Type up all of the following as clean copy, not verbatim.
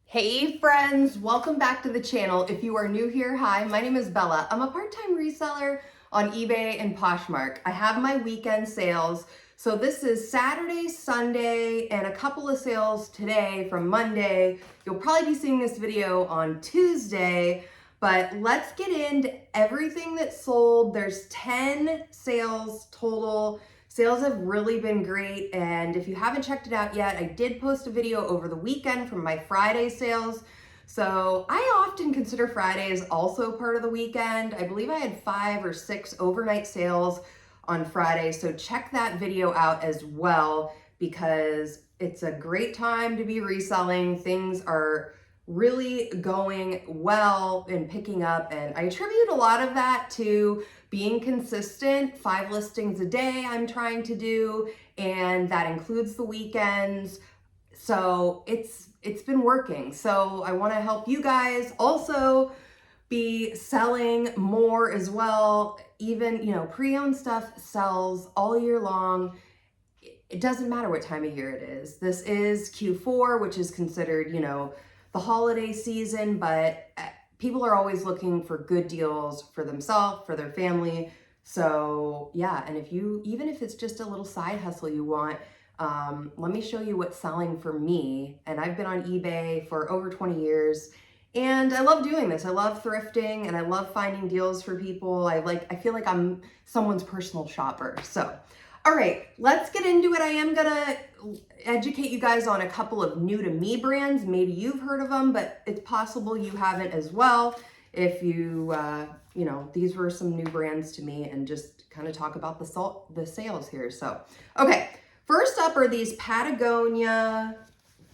Hey friends, welcome back to the channel. If you are new here, hi, my name is Bella. I'm a part-time reseller on eBay and Poshmark. I have my weekend sales. So this is Saturday, Sunday, and a couple of sales today from Monday. You'll probably be seeing this video on Tuesday, but let's get into everything that sold. There's 10 sales total. Sales have really been great, and if you haven't checked it out yet, I did post a video over the weekend from my Friday sales. So I often consider Fridays also part of the weekend. I believe I had 5 or 6 overnight sales on Friday, so check that video out as well because it's a great time to be reselling. Things are really going well and picking up, and I attribute a lot of that to being consistent. 5 listings a day I'm trying to do, and that includes the weekends. So it's been working. So I want to help you guys also be selling more as well. Even, pre-owned stuff sells all year long. It doesn't matter what time of year it is. This is Q4, which is considered, the holiday season, but people are always looking for good deals for themselves, for their family. So yeah, and even if it's just a little side hustle you want, let me show you what's selling for me. And I've been on eBay for over 20 years. And I love doing this. I love thrifting and I love finding deals for people. I feel like I'm someone's personal shopper. So, all right, let's get into it. I am gonna educate you guys on a couple of new to me brands. Maybe you've heard of them, but it's possible you haven't as well. If you, these were some new brands to me, and just kind of talk about the sales here. So, okay, first up are these Patagonia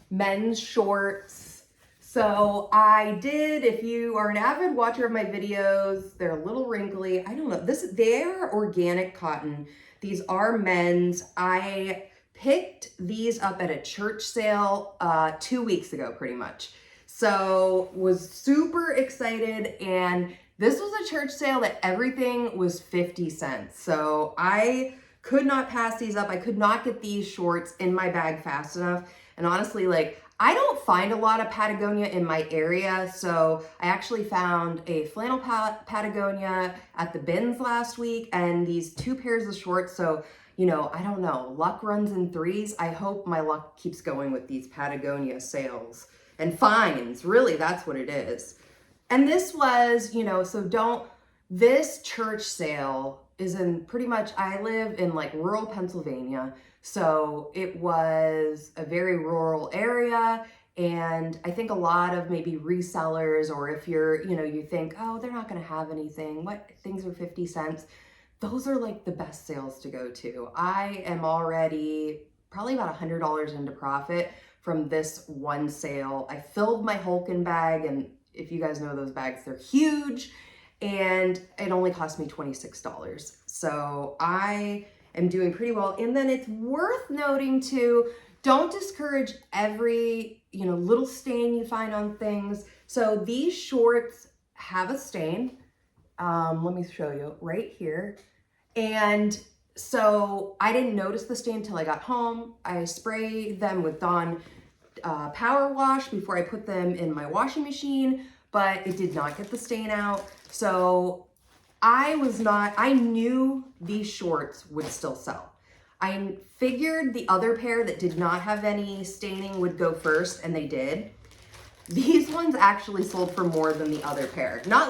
men's shorts. So I did, if you are an avid watcher of my videos, they're a little wrinkly. I don't know, they're organic cotton. These are men's. I picked these up at a church sale 2 weeks ago, pretty much. So was super excited, and this was a church sale that everything was 50 cents. So I could not pass these up. I could not get these shorts in my bag fast enough. And honestly, I don't find a lot of Patagonia in my area, so I actually found a flannel Patagonia at the bins last week and these 2 pairs of shorts. So, I don't know, luck runs in threes. I hope my luck keeps going with these Patagonia sales and finds. Really, that's what it is. And this was, this church sale is in pretty much, I live in rural Pennsylvania. So it was a very rural area. And I think a lot of maybe resellers, or if you're, you think, oh, they're not going to have anything, what, things are 50 cents. Those are the best sales to go to. I am already probably about $100 into profit from this one sale. I filled my Hulken bag, and if you guys know those bags, they're huge, and it only cost me $26. So I am doing pretty well. And then it's worth noting too, don't discourage every, little stain you find on things. So these shorts have a stain. Let me show you right here. And so I didn't notice the stain until I got home. I spray them with Dawn power wash before I put them in my washing machine, but it did not get the stain out. So I knew these shorts would still sell. I figured the other pair that did not have any staining would go first, and they did. These ones actually sold for more than the other pair. Not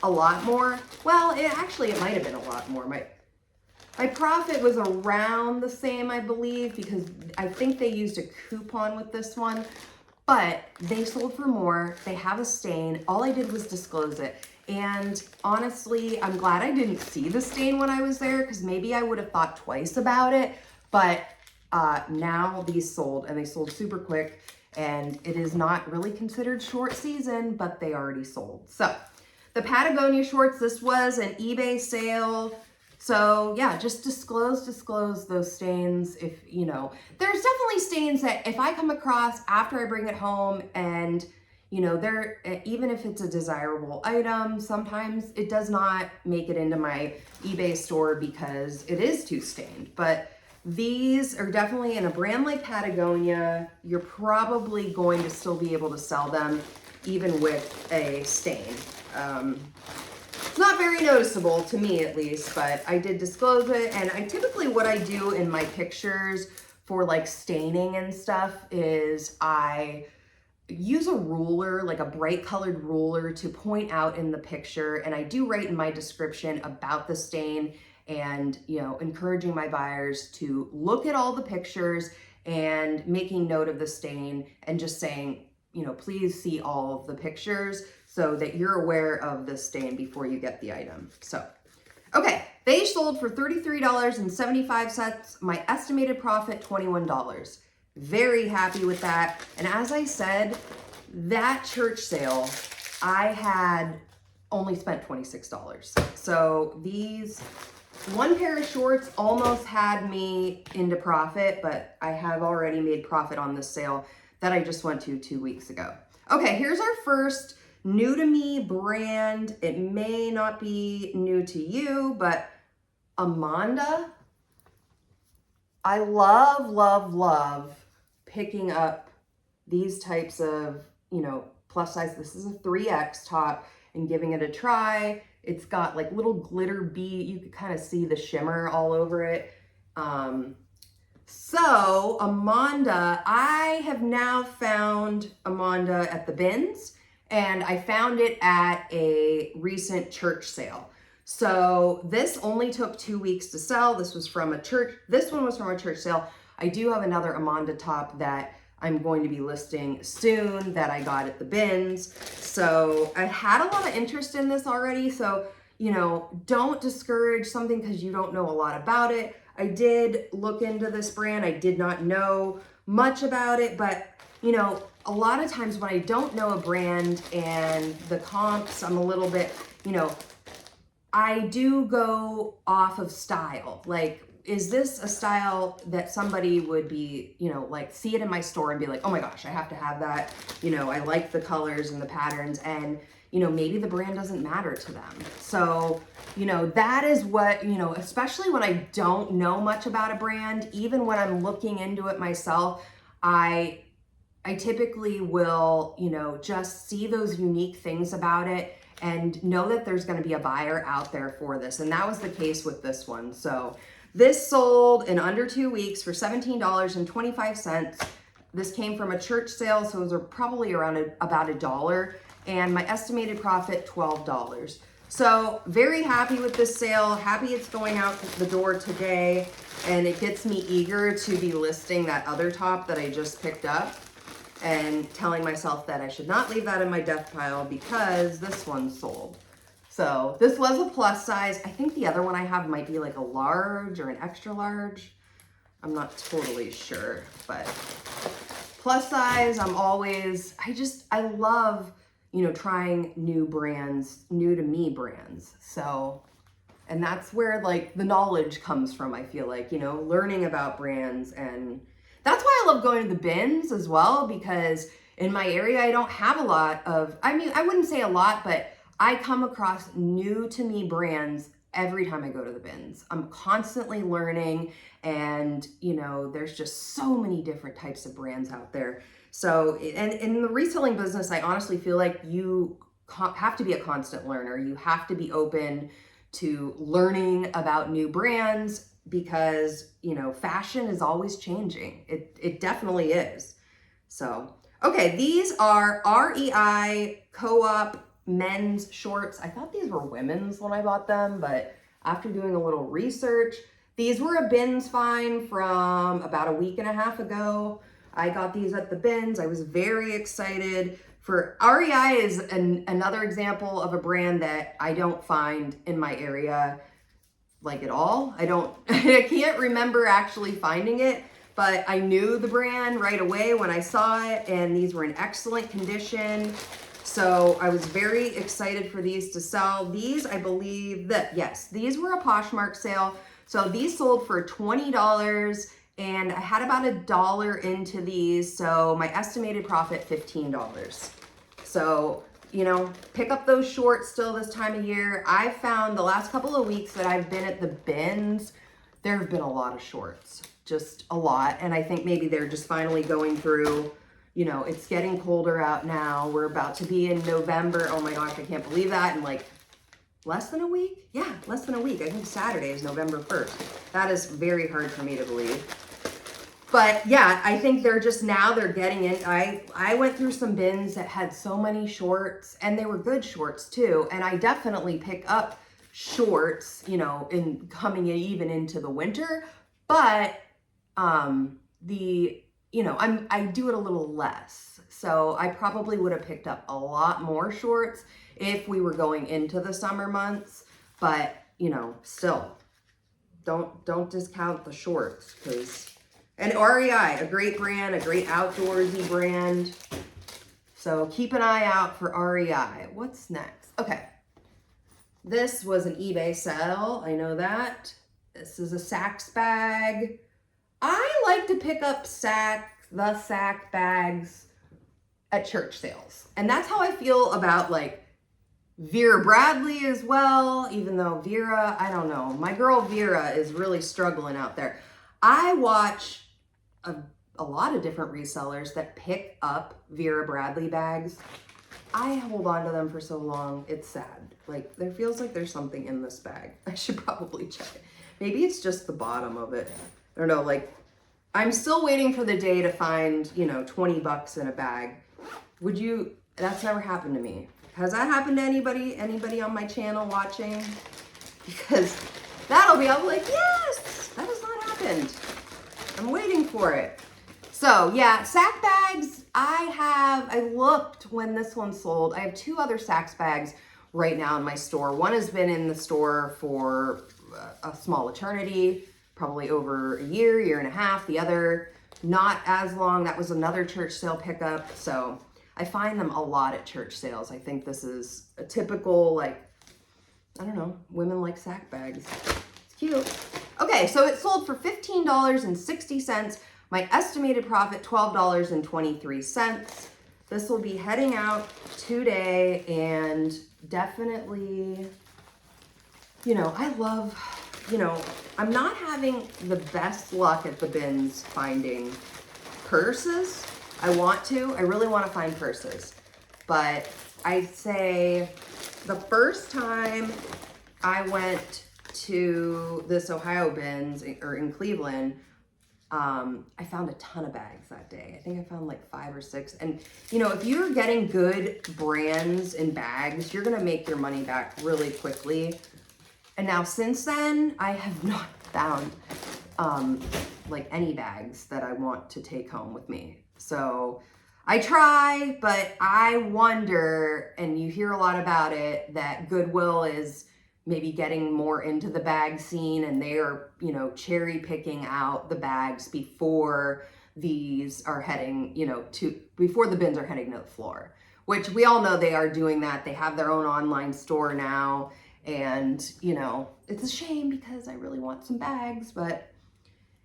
a lot more. Well, it might have been a lot more. My profit was around the same, I believe, because I think they used a coupon with this one, but they sold for more. They have a stain. All I did was disclose it. And honestly, I'm glad I didn't see the stain when I was there, because maybe I would have thought twice about it. But now these sold, and they sold super quick, and it is not really considered short season, but they already sold. So the Patagonia shorts, this was an eBay sale. So yeah, just disclose those stains. If, there's definitely stains that if I come across after I bring it home, and they're, even if it's a desirable item, sometimes it does not make it into my eBay store because it is too stained. But these are definitely in a brand like Patagonia. You're probably going to still be able to sell them even with a stain. It's not very noticeable to me at least, but I did disclose it. And I typically, what I do in my pictures for like staining and stuff is I use a ruler, like a bright colored ruler, to point out in the picture. And I do write in my description about the stain and, you know, encouraging my buyers to look at all the pictures and making note of the stain and just saying, you know, please see all of the pictures so that you're aware of the stain before you get the item. So, okay, they sold for $33.75. My estimated profit, $21. Very happy with that. And as I said, that church sale, I had only spent $26. So these, one pair of shorts almost had me into profit, but I have already made profit on this sale that I just went to 2 weeks ago. Okay, here's our first new to me brand. It may not be new to you, but Amanda. I love, love, love picking up these types of, you know, plus size. This is a 3X top and giving it a try. It's got like little glitter bead. You can kind of see the shimmer all over it. So Amanda, I have now found Amanda at the bins, and I found it at a recent church sale. So this only took 2 weeks to sell. This was from a church. This one was from a church sale. I do have another Amanda top that I'm going to be listing soon that I got at the bins. So I had a lot of interest in this already. So, you know, don't discourage something because you don't know a lot about it. I did look into this brand. I did not know much about it, but you know, a lot of times when I don't know a brand and the comps, I'm a little bit, you know, I do go off of style. Like, is this a style that somebody would be, you know, like see it in my store and be like, oh my gosh, I have to have that. You know, I like the colors and the patterns, and, you know, maybe the brand doesn't matter to them. So, you know, that is what, you know, especially when I don't know much about a brand, even when I'm looking into it myself, I typically will, you know, just see those unique things about it and know that there's going to be a buyer out there for this. And that was the case with this one. So this sold in under 2 weeks for $17.25. This came from a church sale, so it was probably around about $1. And my estimated profit, $12. So very happy with this sale. Happy it's going out the door today. And it gets me eager to be listing that other top that I just picked up, and telling myself that I should not leave that in my death pile because this one sold. So this was a plus size. I think the other one I have might be like a large or an extra large. I'm not totally sure, but plus size, I'm always, I love, you know, trying new brands, new to me brands. So, and that's where like the knowledge comes from, I feel like, you know, learning about brands. And that's why I love going to the bins as well, because in my area, I don't have a lot of, I mean, I wouldn't say a lot, but I come across new to me brands every time I go to the bins. I'm constantly learning, and, you know, there's just so many different types of brands out there. So, and in the reselling business, I honestly feel like you have to be a constant learner. You have to be open to learning about new brands, because, you know, fashion is always changing. It definitely is. So, okay, these are REI Co-op men's shorts. I thought these were women's when I bought them, but after doing a little research, these were a bins find from about a week and a half ago. I got these at the bins. I was very excited. For REI is another example of a brand that I don't find in my area like at all. I can't remember actually finding it, but I knew the brand right away when I saw it, and these were in excellent condition. So I was very excited for these to sell. These, I believe that, yes, these were a Poshmark sale. So these sold for $20, and I had about $1 into these. So my estimated profit, $15. So, you know, pick up those shorts still this time of year. I found the last couple of weeks that I've been at the bins, there have been a lot of shorts. just a lot. And I think maybe they're just finally going through, you know, it's getting colder out now. We're about to be in November. Oh my gosh, I can't believe that. In like less than a week? Yeah, less than a week. I think Saturday is November 1st. That is very hard for me to believe. But yeah, I think they're just now they're getting in. I went through some bins that had so many shorts, and they were good shorts too. And I definitely pick up shorts, you know, in coming in even into the winter. But you know, I do it a little less. So I probably would have picked up a lot more shorts if we were going into the summer months. But, you know, still don't discount the shorts, because and REI, a great brand, a great outdoorsy brand. So keep an eye out for REI. What's next? Okay. This was an eBay sale. I know that. This is a Saks bag. I like to pick up the Saks bags at church sales. And that's how I feel about like Vera Bradley as well, even though Vera, I don't know. My girl Vera is really struggling out there. I watch a lot of different resellers that pick up Vera Bradley bags. I hold on to them for so long. It's sad. Like, there feels like there's something in this bag. I should probably check it. Maybe it's just the bottom of it. I don't know, like, I'm still waiting for the day to find, you know, 20 bucks in a bag. That's never happened to me. Has that happened to anybody on my channel watching? Because I'll be like, yes, that has not happened. I'm waiting for it. So yeah, Saks bags, I looked when this one sold. I have 2 other Saks bags right now in my store. One has been in the store for a small eternity, probably over a year and a half. The other, not as long. That was another church sale pickup. So I find them a lot at church sales. I think this is a typical, like, I don't know, women like Saks bags. It's cute. Okay, so it sold for $15.60. My estimated profit, $12.23. This will be heading out today, and definitely, you know, I love, you know, I'm not having the best luck at the bins finding purses. I really want to find purses. But I'd say the first time I went to this Ohio bins or in Cleveland, I found a ton of bags that day. I think I found like 5 or 6. And you know, if you're getting good brands and bags, you're gonna make your money back really quickly. And now since then, I have not found like any bags that I want to take home with me. So I try, but I wonder, and you hear a lot about it, that Goodwill is maybe getting more into the bag scene, and they are, you know, cherry picking out the bags before these are heading, you know, before the bins are heading to the floor, which we all know they are doing that. They have their own online store now, and, you know, it's a shame because I really want some bags, but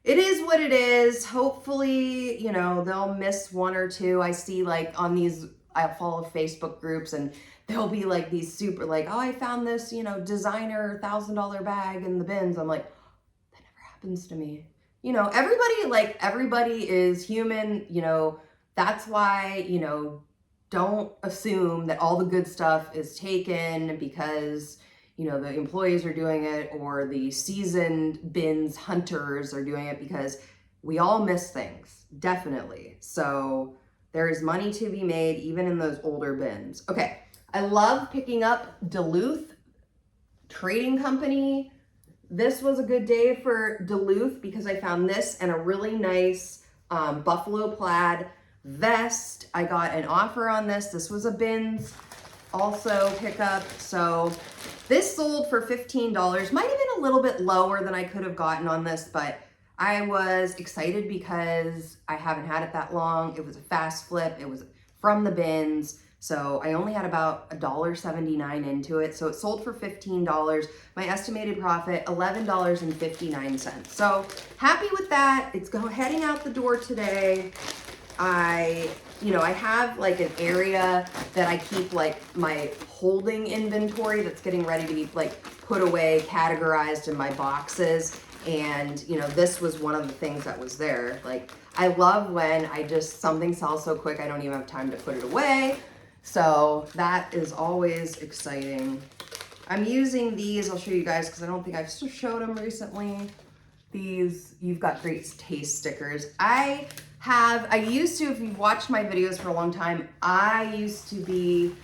it is what it is. Hopefully, you know, they'll miss 1 or 2. I see like on these, I follow Facebook groups, and there'll be like these super like, oh, I found this, you know, designer $1,000 bag in the bins. I'm like, that never happens to me. You know, everybody is human, you know, that's why, you know, don't assume that all the good stuff is taken because, you know, the employees are doing it or the seasoned bins hunters are doing it, because we all miss things, definitely. So there is money to be made even in those older bins. Okay, I love picking up Duluth Trading Company. This was a good day for Duluth because I found this and a really nice buffalo plaid vest. I got an offer on this. This was a bins also pickup. So this sold for $15. Might have been a little bit lower than I could have gotten on this, but I was excited because I haven't had it that long. It was a fast flip. It was from the bins. So I only had about $1.79 into it. So it sold for $15. My estimated profit, $11.59. So happy with that. It's heading out the door today. I have like an area that I keep like my holding inventory that's getting ready to be like put away, categorized in my boxes. And, you know, this was one of the things that was there. Like, I love when something sells so quick, I don't even have time to put it away. So that is always exciting. I'm using these, I'll show you guys because I don't think I've showed them recently. These You've Got Great Taste stickers. I used to, if you've watched my videos for a long time, I used to be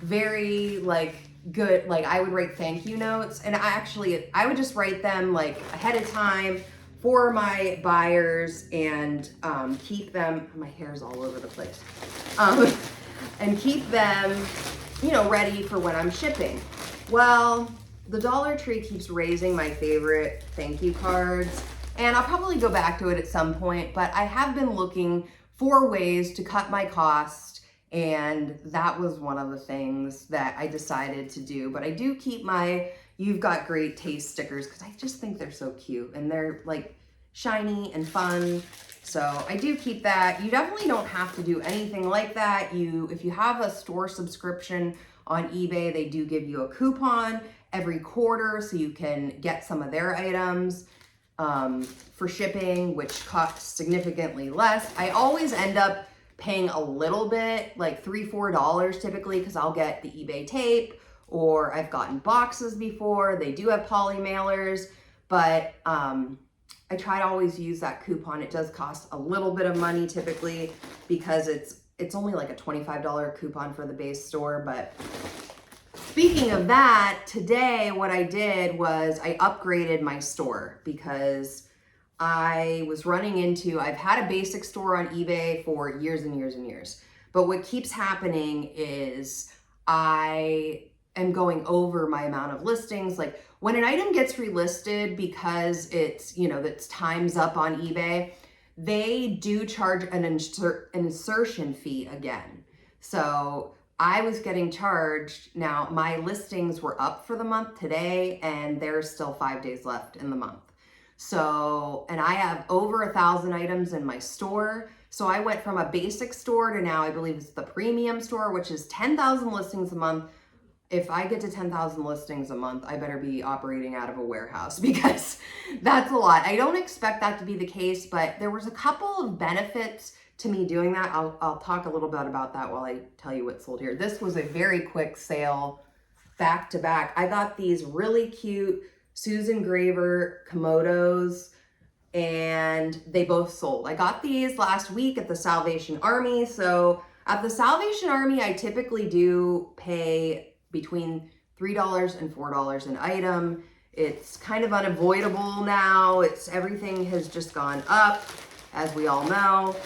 very like good, like I would write thank you notes, and I would just write them like ahead of time for my buyers and keep them, my hair's all over the place, and keep them, you know, ready for when I'm shipping. Well, the Dollar Tree keeps raising my favorite thank you cards, and I'll probably go back to it at some point, but I have been looking for ways to cut my cost, and that was one of the things that I decided to do. But I do keep my You've Got Great Taste stickers because I just think they're so cute and they're like shiny and fun. So I do keep that. You definitely don't have to do anything like that. If you have a store subscription on eBay, they do give you a coupon every quarter so you can get some of their items for shipping, which costs significantly less. I always end up paying a little bit, like $3-4 typically, because I'll get the eBay tape, or I've gotten boxes before. They do have poly mailers, but I try to always use that coupon. It does cost a little bit of money typically because it's only like a $25 coupon for the base store. But speaking of that, today what I did was I upgraded my store because I was running into, I've had a basic store on eBay for years and years and years. But what keeps happening is I am going over my amount of listings. Like when an item gets relisted because it's, you know, that's time's up on eBay, they do charge an insertion fee again. So I was getting charged. Now my listings were up for the month today and there's still 5 days left in the month. So, and I have over 1,000 items in my store. So I went from a basic store to now I believe it's the premium store, which is 10,000 listings a month. If I get to 10,000 listings a month, I better be operating out of a warehouse because that's a lot. I don't expect that to be the case, but there was a couple of benefits to me doing that. I'll talk a little bit about that while I tell you what sold here. This was a very quick sale, back to back. I got these really cute Susan Graver Komodos and they both sold. I got these last week at the Salvation Army. So at the Salvation Army, I typically do pay between $3 and $4 an item. It's kind of unavoidable now. Everything has just gone up, as we all know.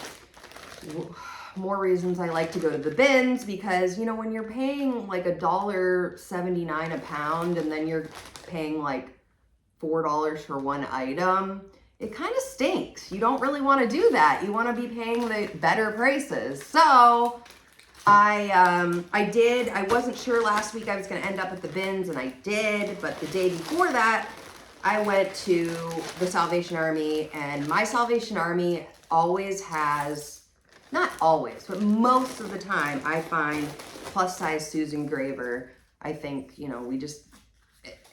More reasons I like to go to the bins because, you know, when you're paying like $1.79 a pound and then you're paying like $4 for one item, it kind of stinks. You don't really want to do that. You want to be paying the better prices. So I wasn't sure last week I was going to end up at the bins, and I did, but the day before that, I went to the Salvation Army, and my Salvation Army always has, not always, but most of the time, I find plus size Susan Graver. I think, you know, we just,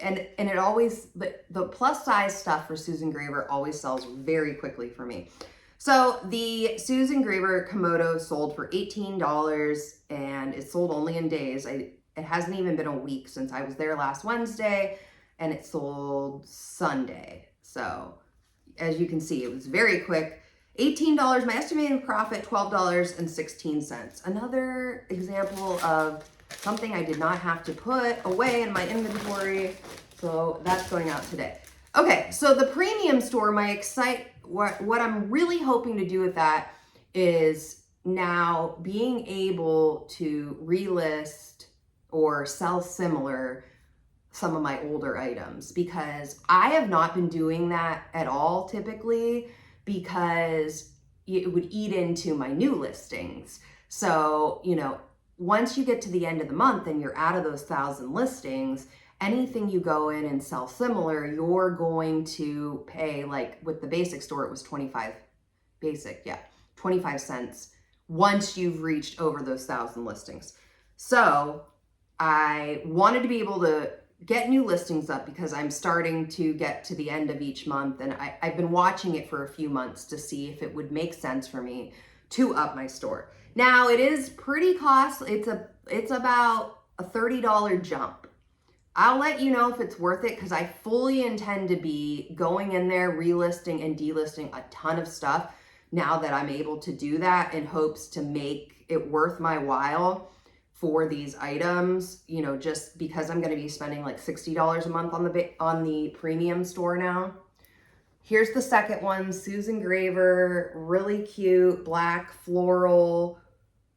and it always, the plus size stuff for Susan Graver always sells very quickly for me. So the Susan Graver Komodo sold for $18 and it sold only in days. It hasn't even been a week since I was there last Wednesday and it sold Sunday. So as you can see, it was very quick. $18, my estimated profit, $12.16. Another example of something I did not have to put away in my inventory. So that's going out today. Okay, so the premium store, what I'm really hoping to do with that is now being able to relist or sell similar some of my older items, because I have not been doing that at all typically because it would eat into my new listings. So, you know, once you get to the end of the month and you're out of those 1,000 listings, anything you go in and sell similar, you're going to pay, like with the basic store, it was 25 cents once you've reached over those 1,000 listings. So I wanted to be able to get new listings up because I'm starting to get to the end of each month, and I've been watching it for a few months to see if it would make sense for me to up my store. Now it is pretty costly. It's about a $30 jump. I'll let you know if it's worth it because I fully intend to be going in there, relisting and delisting a ton of stuff now that I'm able to do that, in hopes to make it worth my while for these items, you know, just because I'm going to be spending like $60 a month on the premium store now. Here's the second one, Susan Graver, really cute, black floral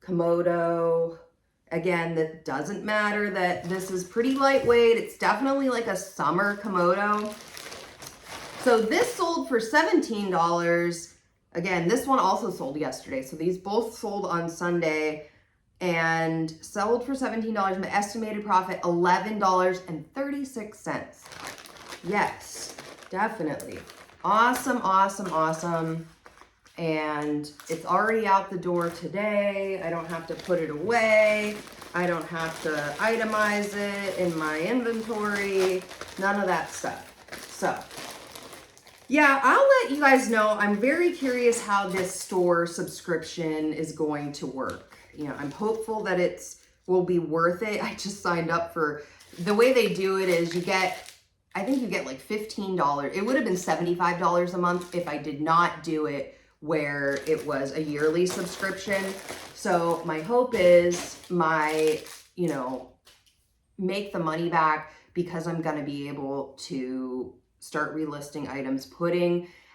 Komodo. Again, that doesn't matter that this is pretty lightweight. It's definitely like a summer Komodo. So this sold for $17. Again, this one also sold yesterday. So these both sold on Sunday and sold for $17. My estimated profit, $11.36. Yes, definitely. Awesome, awesome, awesome. And it's already out the door today. I don't have to put it away. I don't have to itemize it in my inventory. None of that stuff. So, yeah, I'll let you guys know. I'm very curious how this store subscription is going to work. You know, I'm hopeful that will be worth it. I just signed up for, the way they do it is I think you get like $15. It would have been $75 a month if I did not do it where it was a yearly subscription. So my hope is you know, make the money back because I'm going to be able to start relisting items,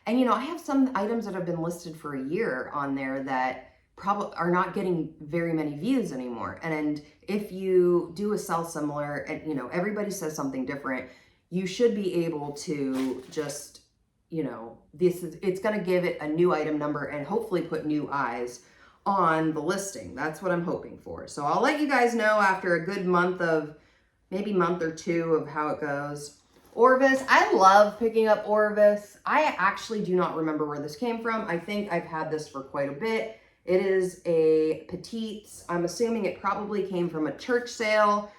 and you know, I have some items that have been listed for a year on there that probably are not getting very many views anymore. And if you do a sell similar, and you know, everybody says something different, you should be able to just, you know, it's going to give it a new item number and hopefully put new eyes on the listing. That's what I'm hoping for. So I'll let you guys know after a good month or two of how it goes. Orvis, I love picking up Orvis. I actually do not remember where this came from. I think I've had this for quite a bit. It is a Petites. I'm assuming it probably came from a church sale.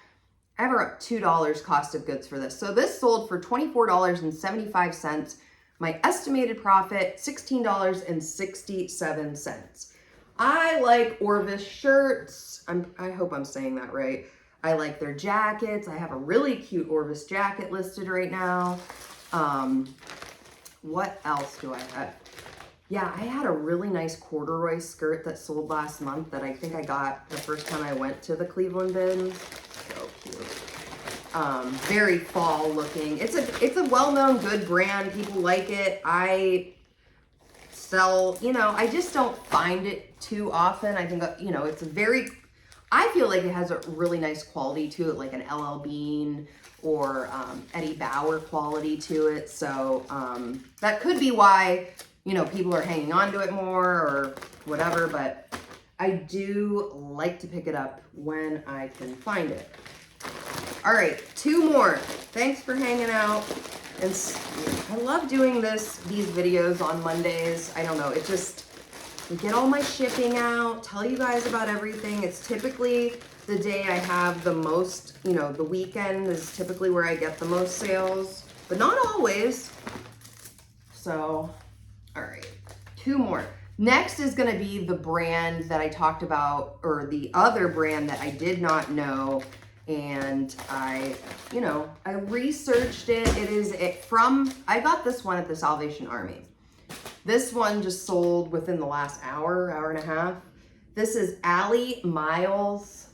I have up $2 cost of goods for this. So this sold for $24.75. My estimated profit, $16.67. I like Orvis shirts. I hope I'm saying that right. I like their jackets. I have a really cute Orvis jacket listed right now. What else do I have? Yeah, I had a really nice corduroy skirt that sold last month that I think I got the first time I went to the Cleveland bins. So cute. Very fall looking. It's a well-known good brand. People like it. I sell, you know, I just don't find it too often. I think, you know, I feel like it has a really nice quality to it, like an LL Bean or Eddie Bauer quality to it. So that could be why, you know, people are hanging on to it more or whatever, but I do like to pick it up when I can find it. All right, two more. Thanks for hanging out. And I love doing these videos on Mondays. I don't know, it just, we get all my shipping out, tell you guys about everything. It's typically the day I have the most, you know, the weekend is typically where I get the most sales, but not always. So, all right, two more. Next is gonna be the brand that I talked about, or the other brand that I did not know. And I researched it. I got this one at the Salvation Army. This one just sold within the last hour and a half. This is Allie Miles.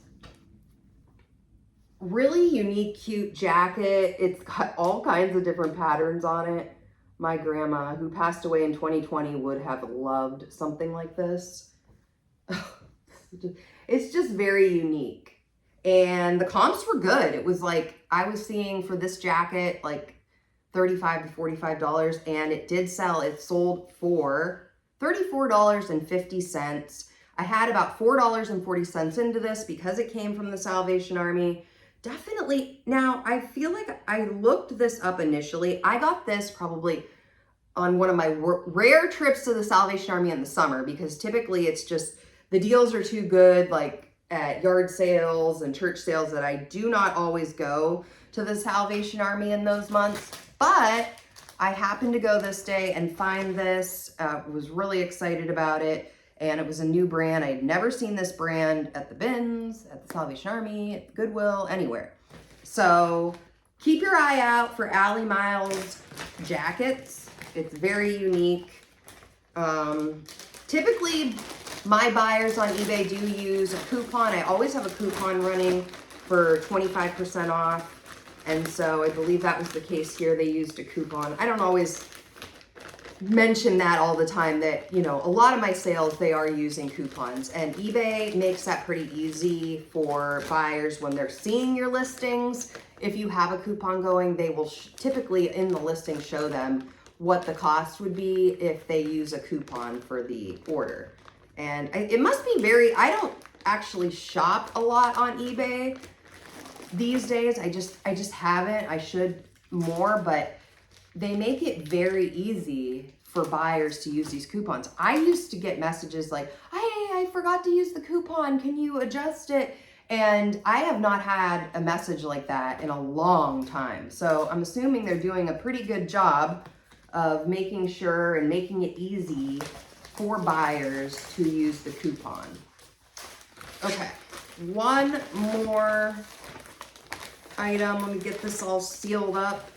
Really unique, cute jacket. It's got all kinds of different patterns on it. My grandma, who passed away in 2020, would have loved something like this. It's just very unique. And the comps were good. It was like, I was seeing for this jacket, like $35 to $45, and it did sell. It sold for $34.50. I had about $4.40 into this because it came from the Salvation Army. Definitely. Now, I feel like I looked this up initially. I got this probably on one of my rare trips to the Salvation Army in the summer, because typically it's just, the deals are too good. Like, at yard sales and church sales that I do not always go to the Salvation Army in those months, but I happened to go this day and find this, was really excited about it, and it was a new brand. I had never seen this brand at the bins, at the Salvation Army, at the Goodwill, anywhere. So keep your eye out for Allie Miles jackets. It's very unique. Typically, my buyers on eBay do use a coupon. I always have a coupon running for 25% off. And so I believe that was the case here. They used a coupon. I don't always mention that all the time that, you know, a lot of my sales, they are using coupons. And eBay makes that pretty easy for buyers when they're seeing your listings. If you have a coupon going, they will typically in the listing show them what the cost would be if they use a coupon for the order. And it must be I don't actually shop a lot on eBay these days. I just haven't. I should more, but they make it very easy for buyers to use these coupons. I used to get messages like, hey, I forgot to use the coupon. Can you adjust it? And I have not had a message like that in a long time. So I'm assuming they're doing a pretty good job of making sure and making it easy for buyers to use the coupon. Okay, one more item. Let me get this all sealed up.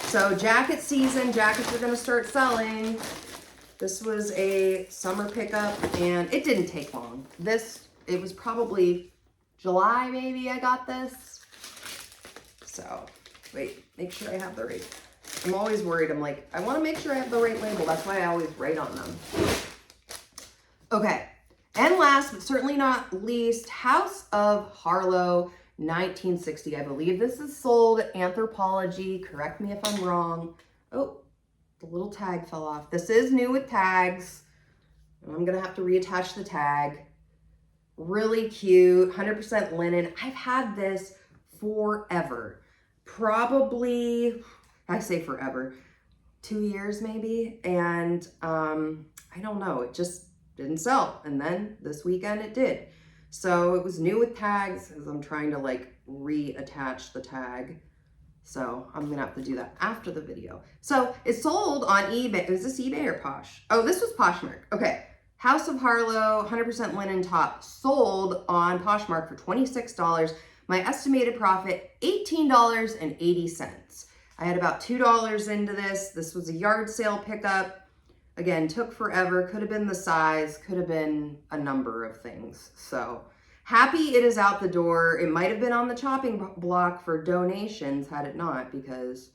So jacket season, jackets are gonna start selling. This was a summer pickup and it didn't take long. It was probably July maybe I got this. So wait, make sure I have the right. I'm always worried. I'm like, I want to make sure I have the right label. That's why I always write on them. Okay. And last, but certainly not least, House of Harlow 1960. I believe this is sold at Anthropologie. Correct me if I'm wrong. Oh, the little tag fell off. This is new with tags. I'm going to have to reattach the tag. Really cute. 100% linen. I've had this forever. Probably, I say forever, 2 years maybe. And I don't know, it just didn't sell. And then this weekend it did. So it was new with tags as I'm trying to like reattach the tag. So I'm gonna have to do that after the video. So it's sold on eBay. Was this eBay or Posh? Oh, this was Poshmark. Okay. House of Harlow, 100% linen top, sold on Poshmark for $26. My estimated profit, $18.80. I had about $2 into this. This was a yard sale pickup. Again, took forever. Could have been the size, could have been a number of things. So happy it is out the door. It might have been on the chopping block for donations had it not, because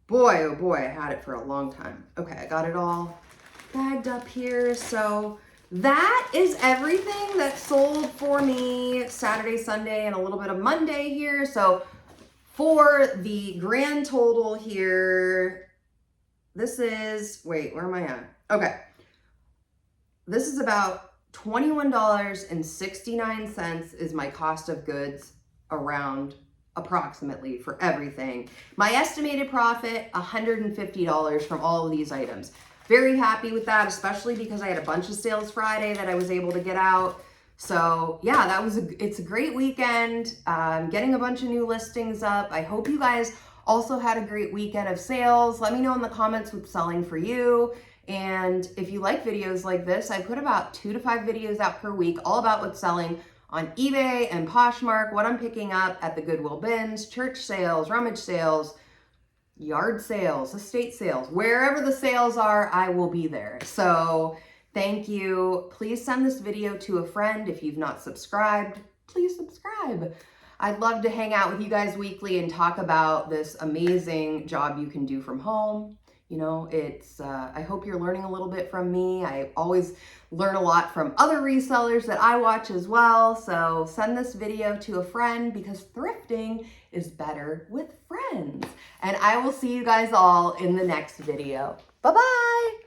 boy, oh boy, I had it for a long time. Okay, I got it all bagged up here. So that is everything that sold for me Saturday, Sunday, and a little bit of Monday here. So for the grand total here, this is, wait, where am I at? Okay. This is about $21.69 is my cost of goods around approximately for everything. My estimated profit, $150 from all of these items. Very happy with that, especially because I had a bunch of sales Friday that I was able to get out. So yeah, it's a great weekend. Getting a bunch of new listings up. I hope you guys also had a great weekend of sales. Let me know in the comments what's selling for you. And if you like videos like this, I put about 2 to 5 videos out per week, all about what's selling on eBay and Poshmark, what I'm picking up at the Goodwill bins, church sales, rummage sales, yard sales, estate sales, wherever the sales are, I will be there. So thank you. Please send this video to a friend. If you've not subscribed, please subscribe. I'd love to hang out with you guys weekly and talk about this amazing job you can do from home. You know, I hope you're learning a little bit from me. I always learn a lot from other resellers that I watch as well. So send this video to a friend because thrifting is better with friends. And I will see you guys all in the next video. Bye-bye.